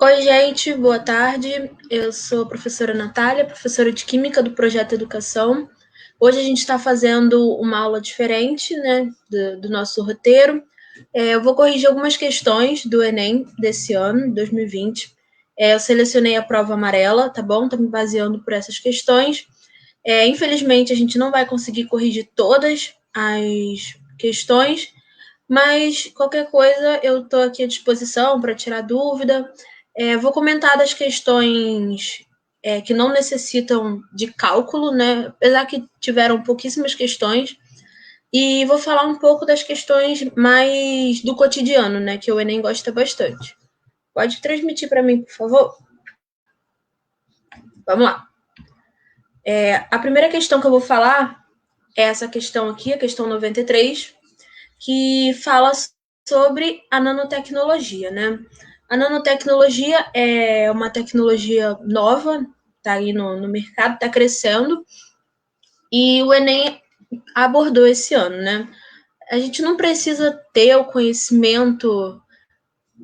Oi, gente, boa tarde. Eu sou a professora Natália, professora de Química do Projeto Educação. Hoje a gente está fazendo uma aula diferente, né, do nosso roteiro. Eu vou corrigir algumas questões do Enem desse ano, 2020. Eu selecionei a prova amarela, tá bom? Estou me baseando por essas questões. Infelizmente, a gente não vai conseguir corrigir todas as questões, mas qualquer coisa eu estou aqui à disposição para tirar dúvida. Vou comentar das questões que não necessitam de cálculo, né? Apesar que tiveram pouquíssimas questões. E vou falar um pouco das questões mais do cotidiano, né? Que o Enem gosta bastante. Pode transmitir para mim, por favor? Vamos lá. A primeira questão que eu vou falar é essa questão aqui, a questão 93, que fala sobre a nanotecnologia, né? A nanotecnologia é uma tecnologia nova, está aí no mercado, está crescendo, e o Enem abordou esse ano, né? A gente não precisa ter o conhecimento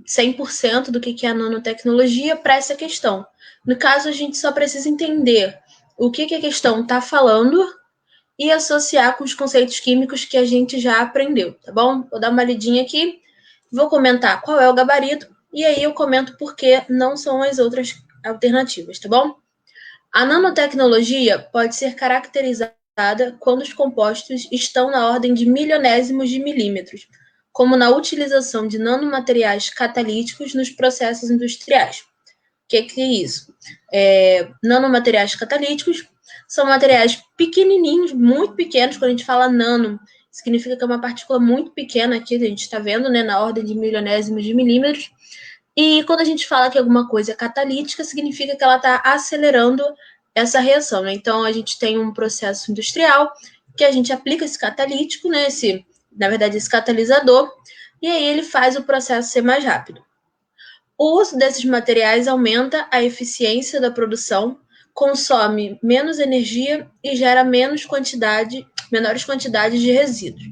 100% do que é a nanotecnologia para essa questão. No caso, a gente só precisa entender o que a questão está falando e associar com os conceitos químicos que a gente já aprendeu, tá bom? Vou dar uma lidinha aqui, vou comentar qual é o gabarito e aí eu comento por que não são as outras alternativas, tá bom? A nanotecnologia pode ser caracterizada quando os compostos estão na ordem de milionésimos de milímetros, como na utilização de nanomateriais catalíticos nos processos industriais. O que é isso? Nanomateriais catalíticos são materiais pequenininhos, muito pequenos. Quando a gente fala nano, significa que é uma partícula muito pequena aqui, a gente está vendo, né, na ordem de milionésimos de milímetros. E quando a gente fala que alguma coisa é catalítica, significa que ela está acelerando essa reação, né? Então, a gente tem um processo industrial que a gente aplica esse catalítico, né? Na verdade, esse catalisador, e aí ele faz o processo ser mais rápido. O uso desses materiais aumenta a eficiência da produção, consome menos energia e gera menores quantidades de resíduos.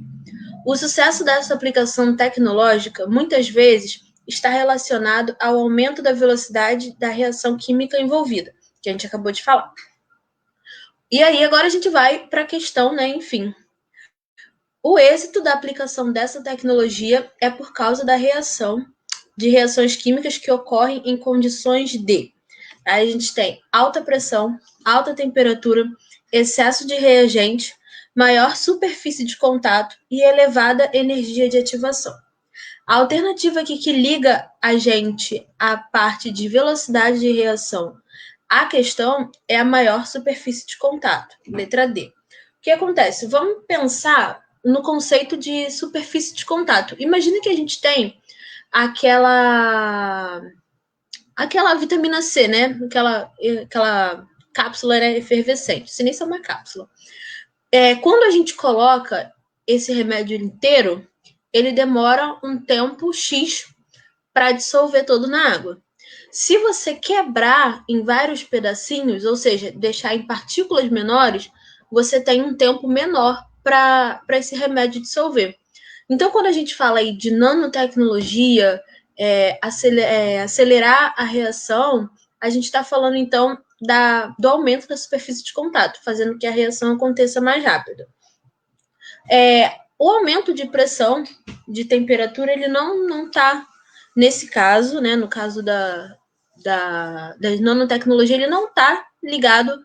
O sucesso dessa aplicação tecnológica muitas vezes está relacionado ao aumento da velocidade da reação química envolvida, que a gente acabou de falar. E aí agora a gente vai para a questão, né, enfim. O êxito da aplicação dessa tecnologia é por causa da reação de reações químicas que ocorrem em condições de. Aí a gente tem alta pressão, alta temperatura, excesso de reagente, maior superfície de contato e elevada energia de ativação. A alternativa aqui que liga a gente à parte de velocidade de reação à questão é a maior superfície de contato, letra D. O que acontece? Vamos pensar no conceito de superfície de contato. Imagina que a gente tem aquela vitamina C, né? Aquela cápsula, né, efervescente. Isso nem é uma cápsula. Quando a gente coloca esse remédio inteiro, ele demora um tempo X para dissolver todo na água. Se você quebrar em vários pedacinhos, ou seja, deixar em partículas menores, você tem um tempo menor para esse remédio dissolver. Então, quando a gente fala aí de nanotecnologia, acelerar a reação, a gente está falando, então, do aumento da superfície de contato, fazendo que a reação aconteça mais rápido. O aumento de pressão, de temperatura, ele não está, nesse caso, né, no caso da nanotecnologia, ele não está ligado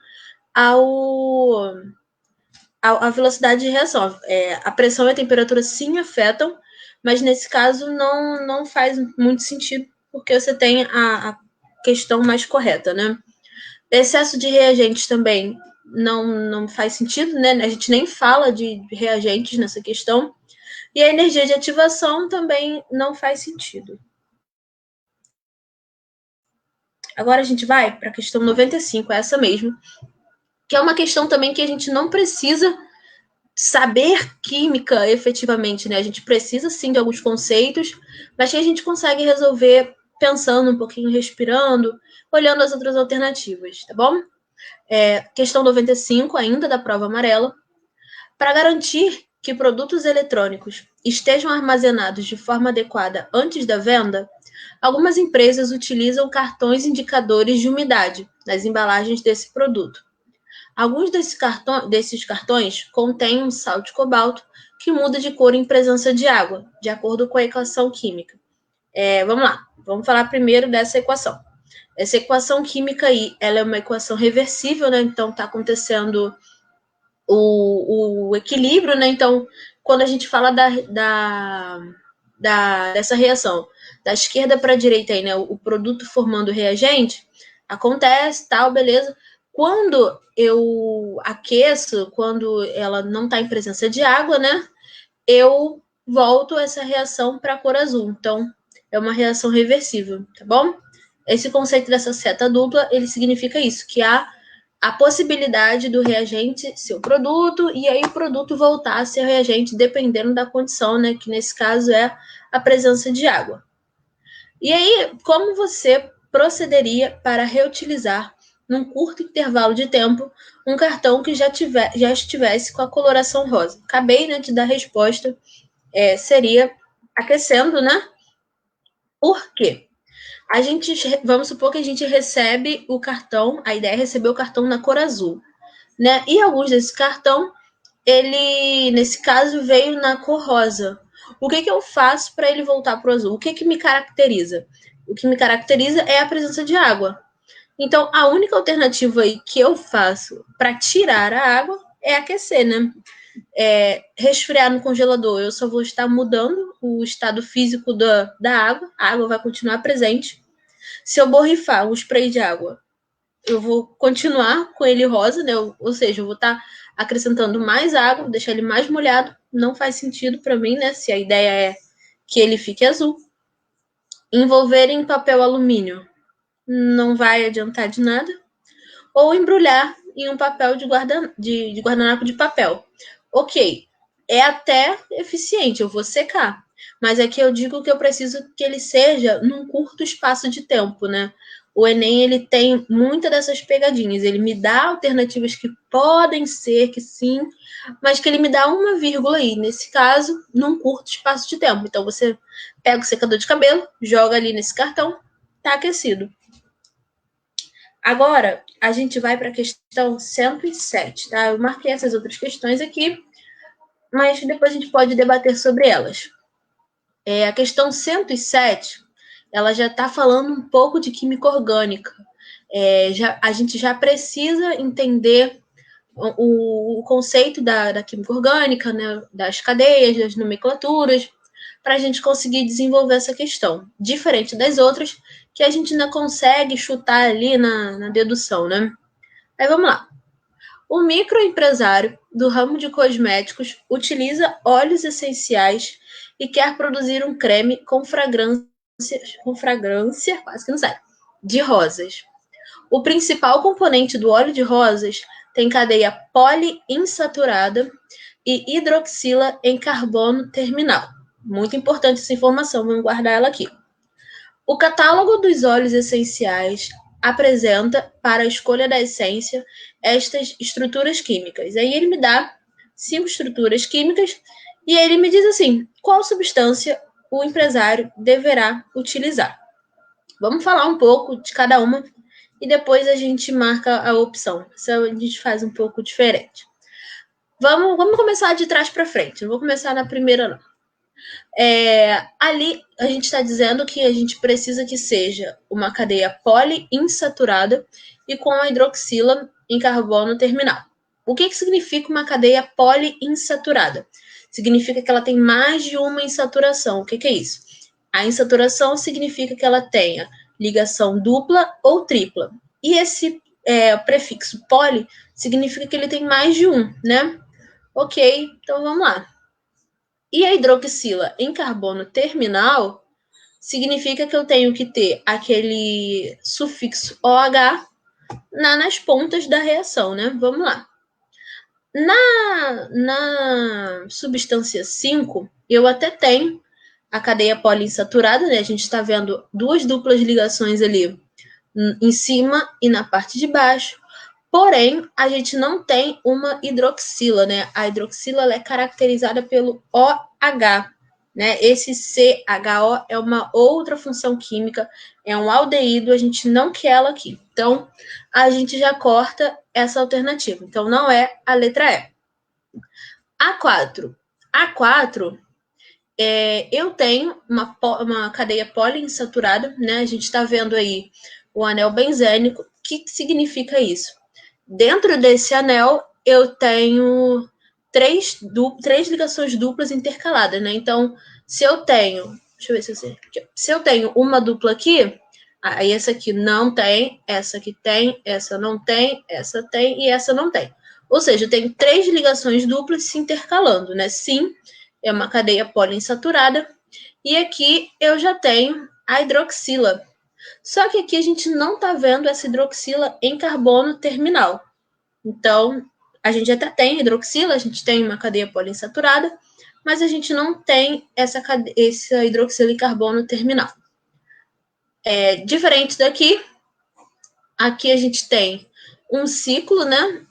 à velocidade de reação. A pressão e a temperatura sim afetam, mas nesse caso não faz muito sentido, porque você tem a questão mais correta, né? Excesso de reagentes também não faz sentido, né? A gente nem fala de reagentes nessa questão. E a energia de ativação também não faz sentido. Agora a gente vai para a questão 95, essa mesmo, que é uma questão também que a gente não precisa saber química efetivamente, né? A gente precisa sim de alguns conceitos, mas que a gente consegue resolver pensando um pouquinho, respirando, olhando as outras alternativas, tá bom? Questão 95, ainda da prova amarela. Para garantir que produtos eletrônicos estejam armazenados de forma adequada antes da venda, algumas empresas utilizam cartões indicadores de umidade nas embalagens desse produto. Alguns desses cartões contêm um sal de cobalto que muda de cor em presença de água, de acordo com a equação química. Vamos lá, vamos falar primeiro dessa equação. Essa equação química aí, ela é uma equação reversível, né? Então está acontecendo o equilíbrio, né? Então, quando a gente fala dessa reação da esquerda para a direita aí, né? O produto formando o reagente, acontece, tal, beleza. Quando eu aqueço, quando ela não está em presença de água, né? Eu volto essa reação para a cor azul. Então, é uma reação reversível, tá bom? Esse conceito dessa seta dupla, ele significa isso, que há a possibilidade do reagente ser o produto e aí o produto voltar a ser reagente dependendo da condição, né? Que nesse caso é a presença de água. E aí, como você procederia para reutilizar, num curto intervalo de tempo, um cartão que já estivesse com a coloração rosa? Acabei, né, de dar a resposta, seria aquecendo, né? Por quê? Vamos supor que a gente recebe o cartão, a ideia é receber o cartão na cor azul, né? E alguns desse cartão, ele, nesse caso, veio na cor rosa. O que eu faço para ele voltar para o azul? O que me caracteriza? O que me caracteriza é a presença de água. Então, a única alternativa aí que eu faço para tirar a água é aquecer, né? Resfriar no congelador, eu só vou estar mudando o estado físico da água, a água vai continuar presente. Se eu borrifar um spray de água, eu vou continuar com ele rosa, né? Ou seja, eu vou estar acrescentando mais água, deixar ele mais molhado. Não faz sentido para mim, né? Se a ideia é que ele fique azul. Envolver em papel alumínio não vai adiantar de nada. Ou embrulhar em um papel de guardanapo de papel. Ok, é até eficiente, eu vou secar. Mas aqui eu digo que eu preciso que ele seja num curto espaço de tempo, né? O Enem, ele tem muitas dessas pegadinhas. Ele me dá alternativas que podem ser que sim, mas que ele me dá uma vírgula aí. Nesse caso, num curto espaço de tempo. Então, você pega o secador de cabelo, joga ali nesse cartão, tá aquecido. Agora, a gente vai para a questão 107, tá? Eu marquei essas outras questões aqui, mas depois a gente pode debater sobre elas. A questão 107, ela já está falando um pouco de química orgânica. A gente já precisa entender o conceito da química orgânica, né? Das cadeias, das nomenclaturas, para a gente conseguir desenvolver essa questão. Diferente das outras, que a gente ainda consegue chutar ali na dedução, né? Aí vamos lá. O microempresário do ramo de cosméticos utiliza óleos essenciais e quer produzir um creme com fragrância, quase que não sai, de rosas. O principal componente do óleo de rosas tem cadeia poliinsaturada e hidroxila em carbono terminal. Muito importante essa informação, vamos guardar ela aqui. O catálogo dos óleos essenciais apresenta, para a escolha da essência, estas estruturas químicas. Aí ele me dá 5 estruturas químicas e ele me diz assim, qual substância o empresário deverá utilizar. Vamos falar um pouco de cada uma e depois a gente marca a opção. Isso a gente faz um pouco diferente. Vamos começar de trás para frente. Não vou começar na primeira, não. Ali a gente está dizendo que a gente precisa que seja uma cadeia poliinsaturada e com a hidroxila em carbono terminal. O que significa uma cadeia poliinsaturada? Significa que ela tem mais de uma insaturação. O que é isso? A insaturação significa que ela tenha ligação dupla ou tripla. E esse prefixo poli significa que ele tem mais de um, né? Ok, então vamos lá. E a hidroxila em carbono terminal significa que eu tenho que ter aquele sufixo OH nas pontas da reação, né? Vamos lá. Na substância 5, eu até tenho a cadeia poliinsaturada, né? A gente está vendo duas duplas ligações ali em cima e na parte de baixo. Porém, a gente não tem uma hidroxila, né? A hidroxila ela é caracterizada pelo OH, né? Esse CHO é uma outra função química, é um aldeído, a gente não quer ela aqui. Então, a gente já corta essa alternativa. Então, não é a letra E. A4. A4, eu tenho uma cadeia poliinsaturada, né? A gente está vendo aí o anel benzênico. O que significa isso? Dentro desse anel, eu tenho três ligações duplas intercaladas, né? Então, se eu tenho, deixa eu ver se eu sei. Se eu tenho uma dupla aqui, aí essa aqui não tem, essa aqui tem, essa não tem, essa tem e essa não tem. Ou seja, eu tenho 3 ligações duplas se intercalando, né? Sim, é uma cadeia poliinsaturada. E aqui eu já tenho a hidroxila. Só que aqui a gente não está vendo essa hidroxila em carbono terminal. Então, a gente até tem hidroxila, a gente tem uma cadeia poliinsaturada, mas a gente não tem essa hidroxila em carbono terminal. Diferente daqui, aqui a gente tem um ciclo, né?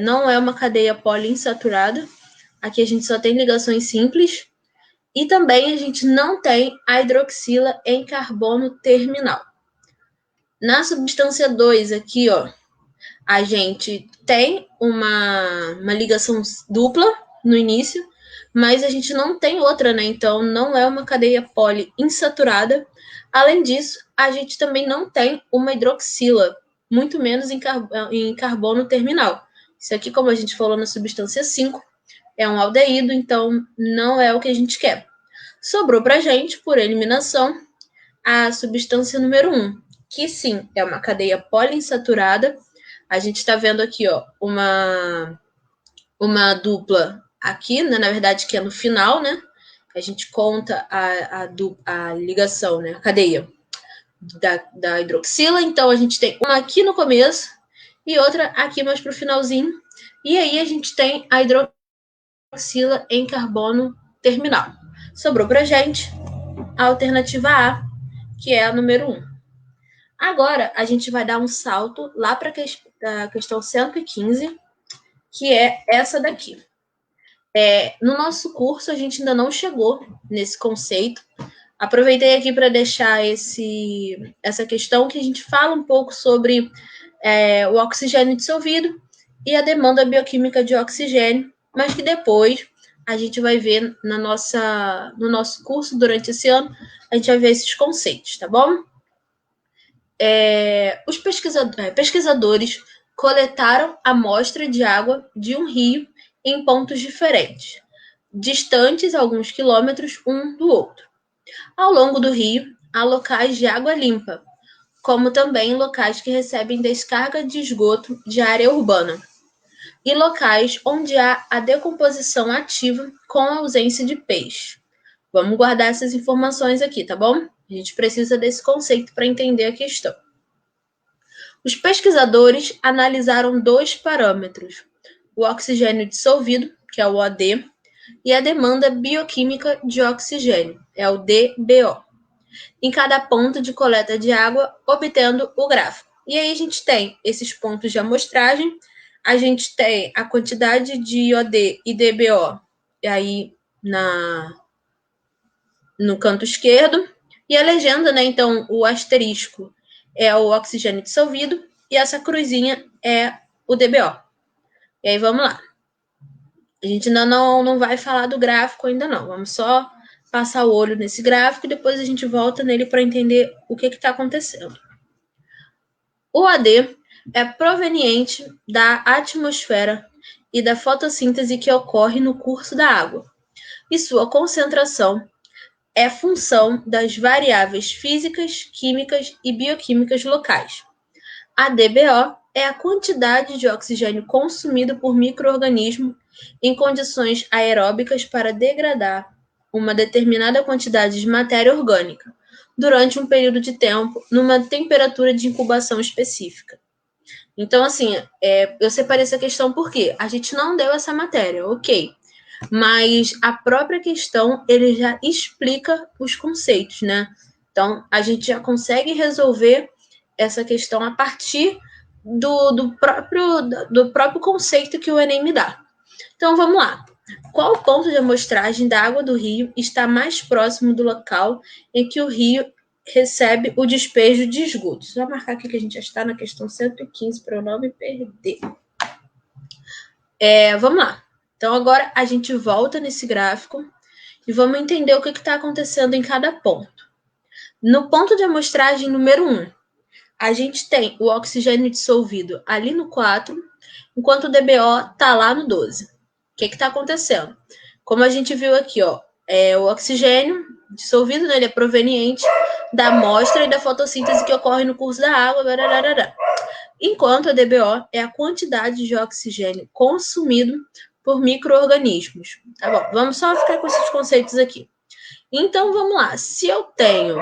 Não é uma cadeia poliinsaturada. Aqui a gente só tem ligações simples. E também a gente não tem a hidroxila em carbono terminal. Na substância 2 aqui, ó, a gente tem uma ligação dupla no início, mas a gente não tem outra, né? Então não é uma cadeia poliinsaturada. Além disso, a gente também não tem uma hidroxila, muito menos em carbono terminal. Isso aqui, como a gente falou na substância 5, é um aldeído, então não é o que a gente quer. Sobrou pra gente, por eliminação, a substância número 1, que sim, é uma cadeia poliinsaturada. A gente está vendo aqui, ó, uma dupla aqui, né, na verdade, que é no final, né? A gente conta a ligação, né, a cadeia da hidroxila. Então, a gente tem uma aqui no começo e outra aqui mais para o finalzinho. E aí a gente tem a hidroxila em carbono terminal. Sobrou para a gente a alternativa A, que é a número 1. Agora, a gente vai dar um salto lá para a questão 115, que é essa daqui. No nosso curso, a gente ainda não chegou nesse conceito. Aproveitei aqui para deixar essa questão que a gente fala um pouco sobre o oxigênio dissolvido e a demanda bioquímica de oxigênio, mas que depois a gente vai ver no nosso curso durante esse ano, a gente vai ver esses conceitos, tá bom? Os pesquisadores coletaram amostra de água de um rio em pontos diferentes, distantes alguns quilômetros um do outro. Ao longo do rio, há locais de água limpa, como também locais que recebem descarga de esgoto de área urbana, e locais onde há a decomposição ativa com a ausência de peixe. Vamos guardar essas informações aqui, tá bom? A gente precisa desse conceito para entender a questão. Os pesquisadores analisaram 2 parâmetros: o oxigênio dissolvido, que é o OD, e a demanda bioquímica de oxigênio, é o DBO, em cada ponto de coleta de água, obtendo o gráfico. E aí a gente tem esses pontos de amostragem, a gente tem a quantidade de OD e DBO aí no canto esquerdo, e a legenda, né? Então, o asterisco é o oxigênio dissolvido e essa cruzinha é o DBO. E aí, vamos lá. A gente ainda não vai falar do gráfico ainda não. Vamos só passar o olho nesse gráfico e depois a gente volta nele para entender o que está acontecendo. O AD é proveniente da atmosfera e da fotossíntese que ocorre no curso da água, e sua concentração é função das variáveis físicas, químicas e bioquímicas locais. A DBO é a quantidade de oxigênio consumido por micro-organismo em condições aeróbicas para degradar uma determinada quantidade de matéria orgânica durante um período de tempo numa temperatura de incubação específica. Então, assim, eu separei essa questão porque a gente não deu essa matéria, ok. Mas a própria questão, ele já explica os conceitos, né? Então, a gente já consegue resolver essa questão a partir do próprio conceito que o Enem me dá. Então, vamos lá. Qual ponto de amostragem da água do rio está mais próximo do local em que o rio recebe o despejo de esgoto? Só marcar aqui que a gente já está na questão 115 para eu não me perder. Vamos lá. Então, agora a gente volta nesse gráfico e vamos entender o que está acontecendo em cada ponto. No ponto de amostragem número 1, a gente tem o oxigênio dissolvido ali no 4, enquanto o DBO está lá no 12. O que está acontecendo? Como a gente viu aqui, ó, o oxigênio dissolvido, né, ele é proveniente da amostra e da fotossíntese que ocorre no curso da água, enquanto a DBO é a quantidade de oxigênio consumido por micro-organismos. Tá bom, vamos só ficar com esses conceitos aqui. Então, vamos lá. Se eu tenho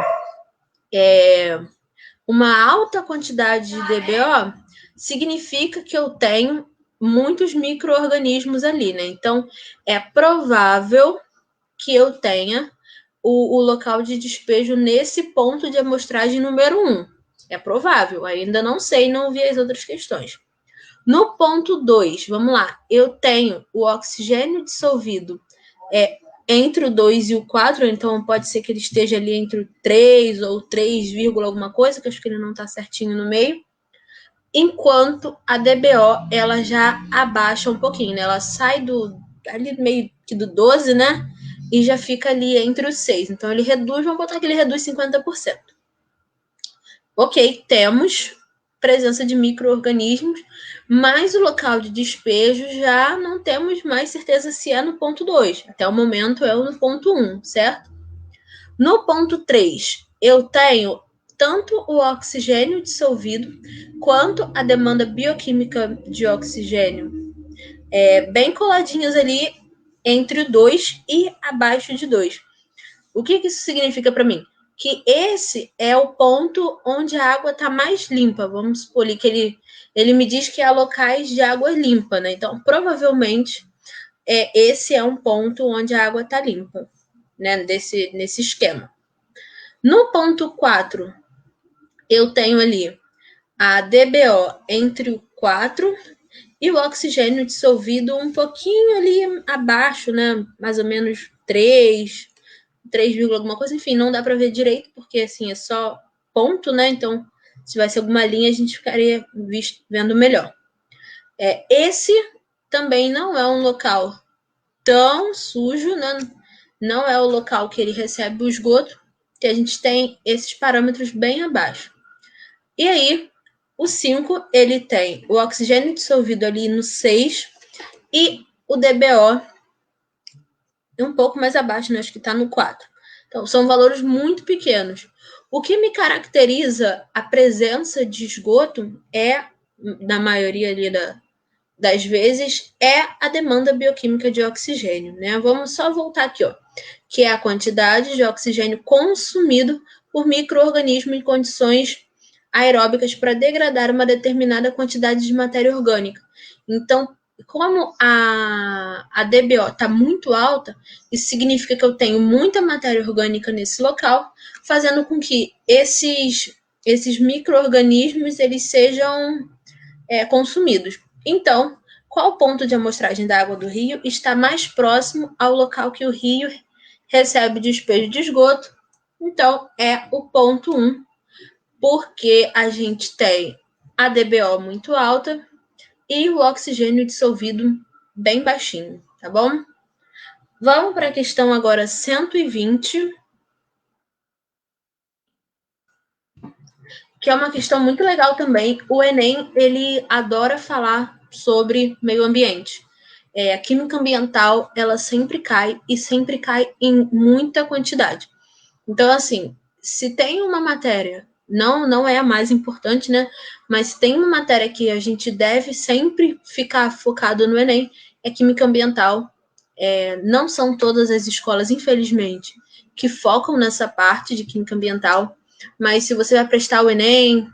uma alta quantidade de DBO, significa que eu tenho muitos micro-organismos ali, né? Então, é provável que eu tenha o local de despejo nesse ponto de amostragem número 1. É provável, ainda não sei, não vi as outras questões. No ponto 2, vamos lá, eu tenho o oxigênio dissolvido entre o 2 e o 4, então pode ser que ele esteja ali entre o 3 ou 3, alguma coisa, que acho que ele não está certinho no meio. Enquanto a DBO, ela já abaixa um pouquinho, né? Ela sai ali meio que do 12, né? E já fica ali entre os 6. Então, ele reduz, vamos botar que ele reduz 50%. Ok, temos presença de micro-organismos, mas o local de despejo já não temos mais certeza se é no ponto 2. Até o momento é no ponto 1, certo? No ponto 3, eu tenho tanto o oxigênio dissolvido quanto a demanda bioquímica de oxigênio bem coladinhas ali entre o 2 e abaixo de 2. O que isso significa para mim? Que esse é o ponto onde a água está mais limpa. Vamos supor ali que ele me diz que há locais de água limpa, né? Então, provavelmente, esse é um ponto onde a água está limpa, né? Nesse esquema. No ponto 4, eu tenho ali a DBO entre o 4 e o oxigênio dissolvido um pouquinho ali abaixo, né? Mais ou menos 3, alguma coisa. Enfim, não dá para ver direito, porque assim é só ponto, né? Então, se tivesse alguma linha, a gente ficaria vendo melhor. Esse também não é um local tão sujo, né? Não é o local que ele recebe o esgoto, que a gente tem esses parâmetros bem abaixo. E aí, o 5, ele tem o oxigênio dissolvido ali no 6 e o DBO um pouco mais abaixo, né? Acho que está no 4. Então, são valores muito pequenos. O que me caracteriza a presença de esgoto na maioria ali das vezes, é a demanda bioquímica de oxigênio, né? Vamos só voltar aqui, ó, que é a quantidade de oxigênio consumido por micro-organismo em condições aeróbicas para degradar uma determinada quantidade de matéria orgânica. Então, como a DBO está muito alta, isso significa que eu tenho muita matéria orgânica nesse local, fazendo com que esses micro-organismos eles sejam consumidos. Então, qual ponto de amostragem da água do rio está mais próximo ao local que o rio recebe despejo de esgoto? Então, é o ponto 1, porque a gente tem a DBO muito alta e o oxigênio dissolvido bem baixinho, tá bom? Vamos para a questão agora 120, que é uma questão muito legal também. O Enem, ele adora falar sobre meio ambiente. A química ambiental, ela sempre cai e sempre cai em muita quantidade. Então, assim, se tem uma matéria, não é a mais importante, né? Mas se tem uma matéria que a gente deve sempre ficar focado no Enem, é química ambiental. Não são todas as escolas, infelizmente, que focam nessa parte de química ambiental, mas se você vai prestar o Enem,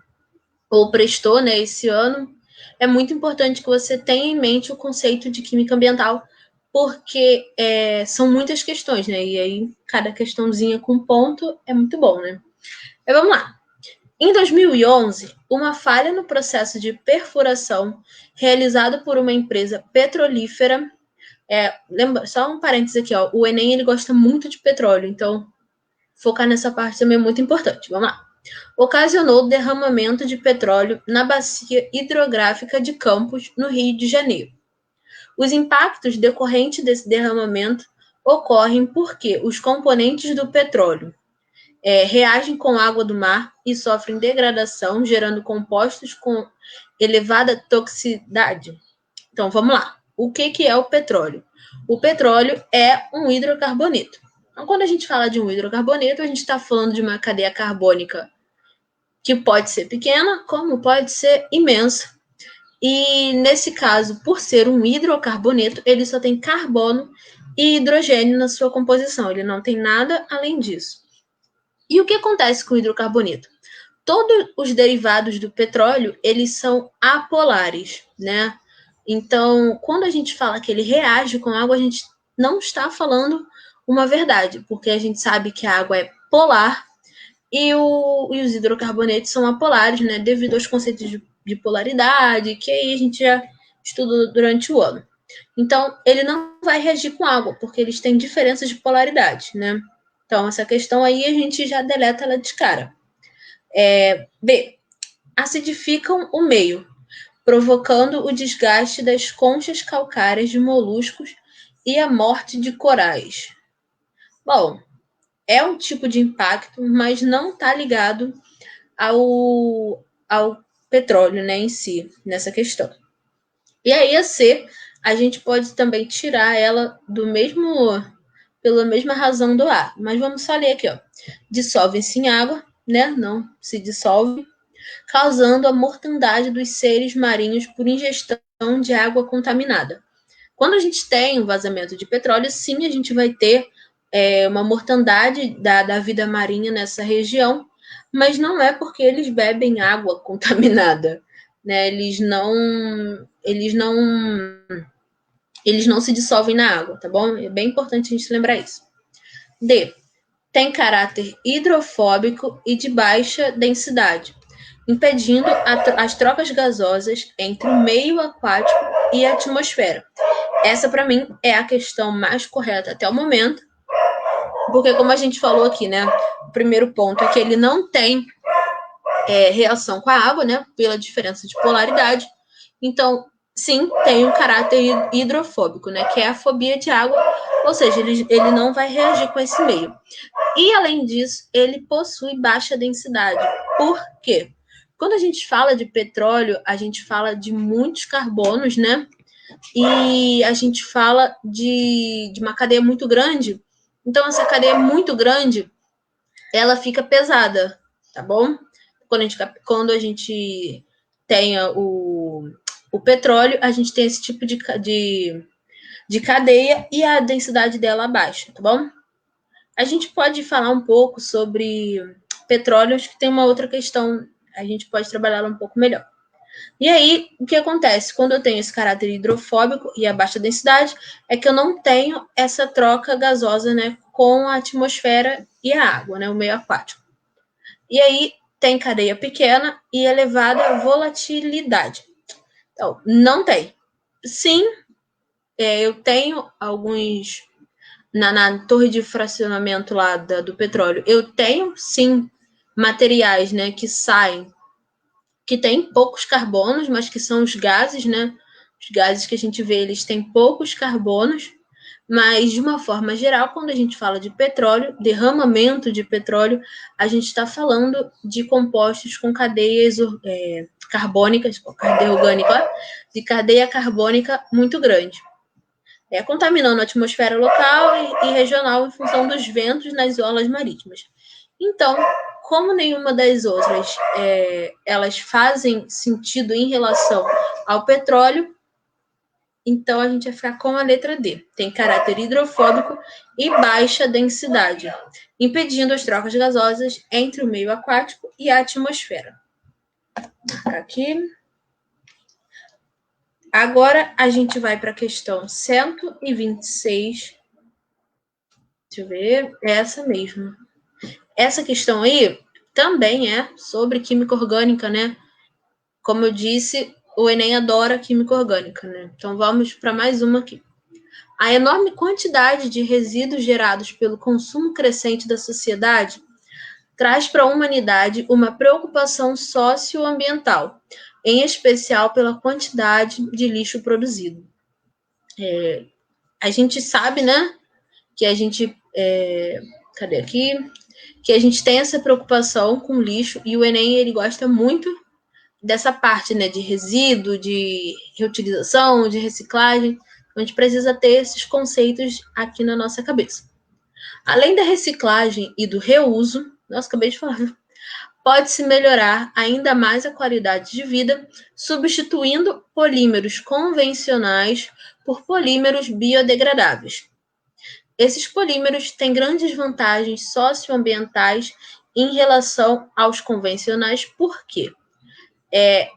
ou prestou, né, esse ano, é muito importante que você tenha em mente o conceito de química ambiental, porque são muitas questões, né? E aí, cada questãozinha com ponto é muito bom, né? Vamos lá. Em 2011, uma falha no processo de perfuração realizado por uma empresa petrolífera, lembra, só um parênteses aqui, ó, o Enem ele gosta muito de petróleo, então focar nessa parte também é muito importante. Vamos lá. Ocasionou derramamento de petróleo na bacia hidrográfica de Campos, no Rio de Janeiro. Os impactos decorrentes desse derramamento ocorrem porque os componentes do petróleo reagem com a água do mar e sofrem degradação, gerando compostos com elevada toxicidade. Então, vamos lá. O que é o petróleo? O petróleo é um hidrocarboneto. Então, quando a gente fala de um hidrocarboneto, a gente está falando de uma cadeia carbônica que pode ser pequena, como pode ser imensa. E, nesse caso, por ser um hidrocarboneto, ele só tem carbono e hidrogênio na sua composição. Ele não tem nada além disso. E o que acontece com o hidrocarboneto? Todos os derivados do petróleo, eles são apolares, né? Então, quando a gente fala que ele reage com a água, a gente não está falando uma verdade, porque a gente sabe que a água é polar e os hidrocarbonetos são apolares, né? Devido aos conceitos de polaridade, que aí a gente já estuda durante o ano. Então, ele não vai reagir com água, porque eles têm diferenças de polaridade, né? Então, essa questão aí a gente já deleta ela de cara. B. Acidificam o meio, provocando o desgaste das conchas calcárias de moluscos e a morte de corais. Bom, é um tipo de impacto, mas não está ligado ao petróleo, né, em si, nessa questão. E aí a C, a gente pode também tirar ela pela mesma razão do A. Mas vamos só ler aqui, ó. Dissolve-se em água, né? Não se dissolve, causando a mortandade dos seres marinhos por ingestão de água contaminada. Quando a gente tem um vazamento de petróleo, sim, a gente vai ter uma mortandade da vida marinha nessa região, mas não é porque eles bebem água contaminada, né? Eles não se dissolvem na água, tá bom? É bem importante a gente lembrar isso. D. Tem caráter hidrofóbico e de baixa densidade, impedindo as trocas gasosas entre o meio aquático e a atmosfera. Essa, para mim, é a questão mais correta até o momento, porque, como a gente falou aqui, né? O primeiro ponto é que ele não tem reação com a água, né? Pela diferença de polaridade. Então, sim, tem um caráter hidrofóbico, né? Que é a fobia de água, ou seja, ele não vai reagir com esse meio. E, além disso, ele possui baixa densidade. Por quê? Quando a gente fala de petróleo, a gente fala de muitos carbonos, né? E a gente fala de uma cadeia muito grande. Então, essa cadeia muito grande, ela fica pesada, tá bom? Quando a gente tem o petróleo, a gente tem esse tipo de cadeia e a densidade dela baixa, tá bom? A gente pode falar um pouco sobre petróleo, acho que tem uma outra questão, a gente pode trabalhar um pouco melhor. E aí, o que acontece? Quando eu tenho esse caráter hidrofóbico e a baixa densidade, é que eu não tenho essa troca gasosa, né, com a atmosfera e a água, né, o meio aquático. E aí, tem cadeia pequena e elevada volatilidade. Então, não tem. Sim, eu tenho alguns... Na torre de fracionamento lá do petróleo, eu tenho, sim, materiais, né, que saem que tem poucos carbonos, mas que são os gases, né? Os gases que a gente vê, eles têm poucos carbonos, mas de uma forma geral, quando a gente fala de petróleo, derramamento de petróleo, a gente está falando de compostos com cadeias carbônicas, cadeia orgânica, de cadeia carbônica muito grande. Contaminando a atmosfera local e regional em função dos ventos nas orlas marítimas. Então, como nenhuma das outras elas fazem sentido em relação ao petróleo, então a gente vai ficar com a letra D. Tem caráter hidrofóbico e baixa densidade, impedindo as trocas gasosas entre o meio aquático e a atmosfera. Aqui. Agora a gente vai para a questão 126. Deixa eu ver. É essa mesmo. Essa questão aí também é sobre química orgânica, né? Como eu disse, o Enem adora química orgânica, né? Então vamos para mais uma aqui. A enorme quantidade de resíduos gerados pelo consumo crescente da sociedade traz para a humanidade uma preocupação socioambiental, em especial pela quantidade de lixo produzido. A gente sabe, né, que a gente cadê aqui? Que a gente tem essa preocupação com lixo e o Enem ele gosta muito dessa parte, né, de resíduo, de reutilização, de reciclagem. A gente precisa ter esses conceitos aqui na nossa cabeça. Além da reciclagem e do reuso, nossa, acabei de falar, pode-se melhorar ainda mais a qualidade de vida, substituindo polímeros convencionais por polímeros biodegradáveis. Esses polímeros têm grandes vantagens socioambientais em relação aos convencionais, por quê?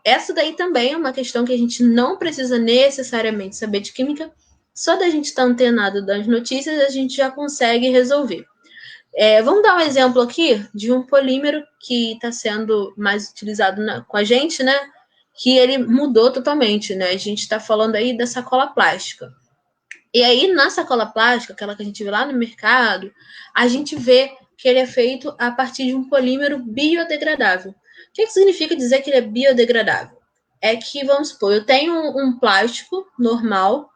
Essa daí também é uma questão que a gente não precisa necessariamente saber de química, só da gente estar antenado das notícias a gente já consegue resolver. Vamos dar um exemplo aqui de um polímero que está sendo mais utilizado com a gente, né? Que ele mudou totalmente, né? A gente está falando aí da sacola plástica. E aí, na sacola plástica, aquela que a gente vê lá no mercado, a gente vê que ele é feito a partir de um polímero biodegradável. O que significa dizer que ele é biodegradável? É que, vamos supor, eu tenho um plástico normal,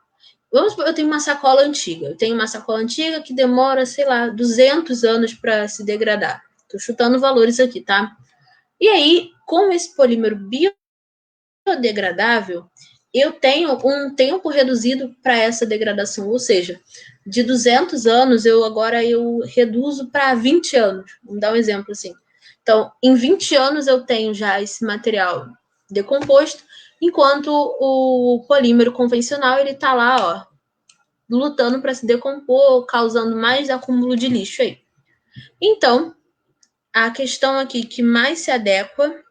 vamos supor, eu tenho uma sacola antiga. Eu tenho uma sacola antiga que demora, sei lá, 200 anos para se degradar. Estou chutando valores aqui, tá? E aí, com esse polímero biodegradável, eu tenho um tempo reduzido para essa degradação, ou seja, de 200 anos eu reduzo para 20 anos. Vamos dar um exemplo assim. Então, em 20 anos eu tenho já esse material decomposto, enquanto o polímero convencional ele está lá, ó, lutando para se decompor, causando mais acúmulo de lixo aí. Então, a questão aqui que mais se adequa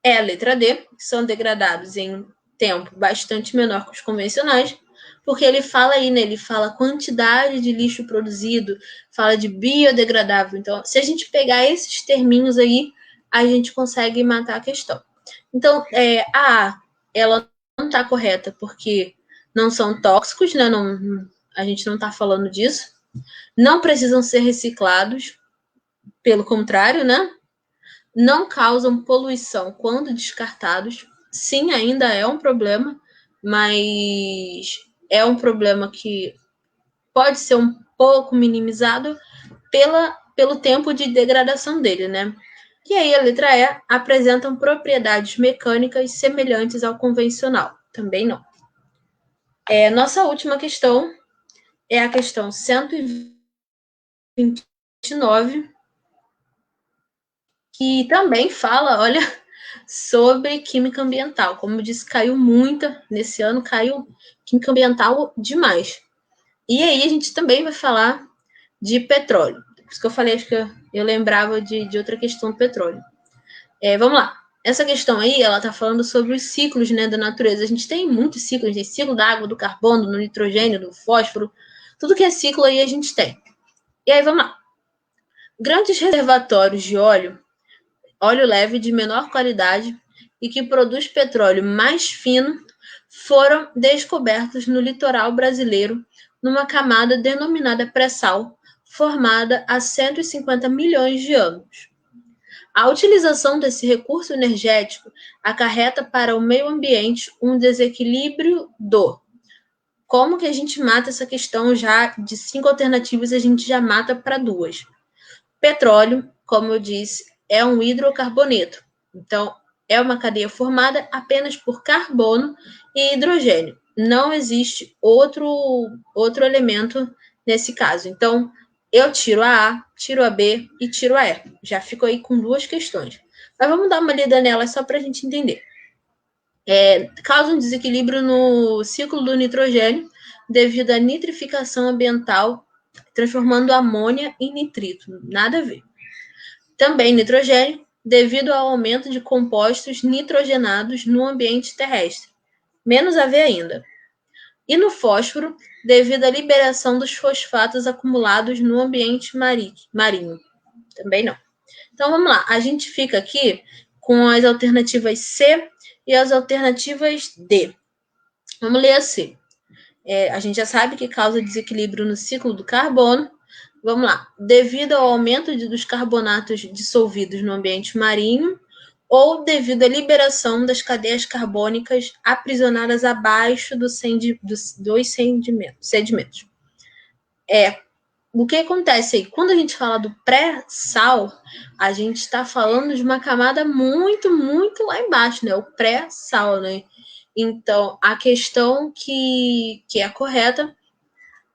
é a letra D, que são degradados em tempo bastante menor que os convencionais, porque ele fala aí, né? Ele fala quantidade de lixo produzido, fala de biodegradável. Então, se a gente pegar esses terminhos aí, a gente consegue matar a questão. Então, a A, ela não está correta, porque não são tóxicos, né? A gente não está falando disso. Não precisam ser reciclados, pelo contrário, né? Não causam poluição quando descartados. Sim, ainda é um problema, mas é um problema que pode ser um pouco minimizado pelo tempo de degradação dele, né? E aí a letra E apresentam propriedades mecânicas semelhantes ao convencional. Também não. Nossa última questão é a questão 129, que também fala, olha, sobre química ambiental. Como eu disse, caiu muita nesse ano, caiu química ambiental demais. E aí a gente também vai falar de petróleo. Por isso que eu falei, acho que eu lembrava de outra questão do petróleo. Vamos lá. Essa questão aí, ela está falando sobre os ciclos, né, da natureza. A gente tem muitos ciclos, tem ciclo da água, do carbono, do nitrogênio, do fósforo. Tudo que é ciclo aí a gente tem. E aí, vamos lá. Grandes reservatórios de óleo leve de menor qualidade e que produz petróleo mais fino foram descobertos no litoral brasileiro numa camada denominada pré-sal, formada há 150 milhões de anos. A utilização desse recurso energético acarreta para o meio ambiente um desequilíbrio do... Como que a gente mata essa questão já de 5 alternativas, a gente já mata para 2. Petróleo, como eu disse, é um hidrocarboneto. Então, é uma cadeia formada apenas por carbono e hidrogênio. Não existe outro elemento nesse caso. Então, eu tiro a, tiro a B e tiro a E. Já fico aí com 2 questões. Mas vamos dar uma lida nelas só para a gente entender. Causa um desequilíbrio no ciclo do nitrogênio devido à nitrificação ambiental, transformando amônia em nitrito. Nada a ver. Também nitrogênio, devido ao aumento de compostos nitrogenados no ambiente terrestre. Menos a ver ainda. E no fósforo, devido à liberação dos fosfatos acumulados no ambiente marinho. Também não. Então, vamos lá. A gente fica aqui com as alternativas C e as alternativas D. Vamos ler a C. A gente já sabe que causa desequilíbrio no ciclo do carbono. Vamos lá. Devido ao aumento dos carbonatos dissolvidos no ambiente marinho ou devido à liberação das cadeias carbônicas aprisionadas abaixo dos sedimentos. O que acontece aí? Quando a gente fala do pré-sal, a gente está falando de uma camada muito, muito lá embaixo, né? O pré-sal, né? Então, a questão que é correta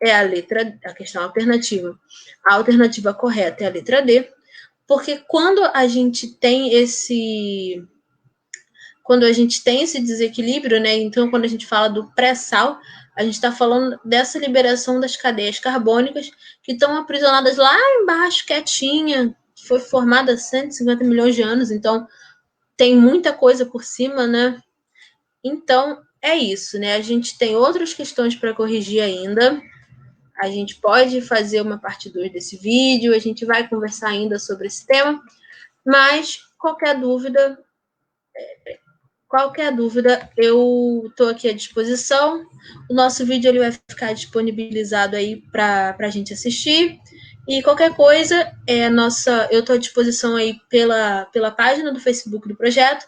é a questão alternativa. A alternativa correta é a letra D, porque quando a gente tem esse desequilíbrio, né? Então, quando a gente fala do pré-sal, a gente está falando dessa liberação das cadeias carbônicas que estão aprisionadas lá embaixo, quietinha, que foi formada há 150 milhões de anos, então tem muita coisa por cima, né? Então, é isso, né? A gente tem outras questões para corrigir ainda. A gente pode fazer uma parte 2 desse vídeo, a gente vai conversar ainda sobre esse tema, mas qualquer dúvida, eu estou aqui à disposição. O nosso vídeo ele vai ficar disponibilizado aí para a gente assistir. E qualquer coisa, eu estou à disposição aí pela página do Facebook do projeto,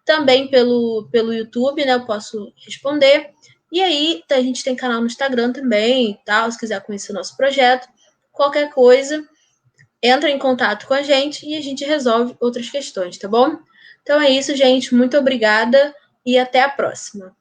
também pelo YouTube, né? Eu posso responder. E aí, a gente tem canal no Instagram também e tal, se quiser conhecer o nosso projeto. Qualquer coisa, entra em contato com a gente e a gente resolve outras questões, tá bom? Então é isso, gente. Muito obrigada e até a próxima.